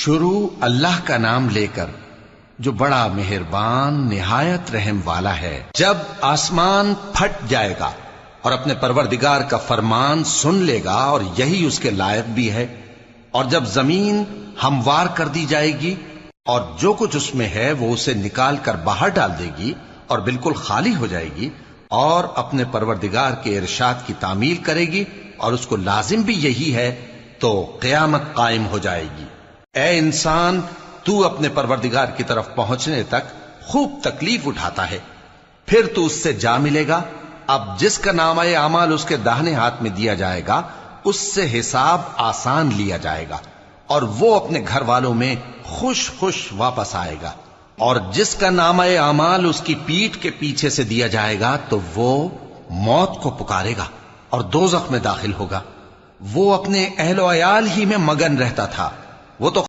شروع اللہ کا نام لے کر جو بڑا مہربان نہایت رحم والا ہے۔ جب آسمان پھٹ جائے گا اور اپنے پروردگار کا فرمان سن لے گا اور یہی اس کے لائق بھی ہے، اور جب زمین ہموار کر دی جائے گی اور جو کچھ اس میں ہے وہ اسے نکال کر باہر ڈال دے گی اور بالکل خالی ہو جائے گی اور اپنے پروردگار کے ارشاد کی تعمیل کرے گی اور اس کو لازم بھی یہی ہے، تو قیامت قائم ہو جائے گی۔ اے انسان، تو اپنے پروردگار کی طرف پہنچنے تک خوب تکلیف اٹھاتا ہے، پھر تو اس سے جا ملے گا۔ اب جس کا نامہ اعمال اس کے داہنے ہاتھ میں دیا جائے گا اس سے حساب آسان لیا جائے گا اور وہ اپنے گھر والوں میں خوش خوش واپس آئے گا، اور جس کا نامہ اعمال اس کی پیٹھ کے پیچھے سے دیا جائے گا تو وہ موت کو پکارے گا اور دوزخ میں داخل ہوگا۔ وہ اپنے اہل و عیال ہی میں مگن رہتا تھا، وہ تو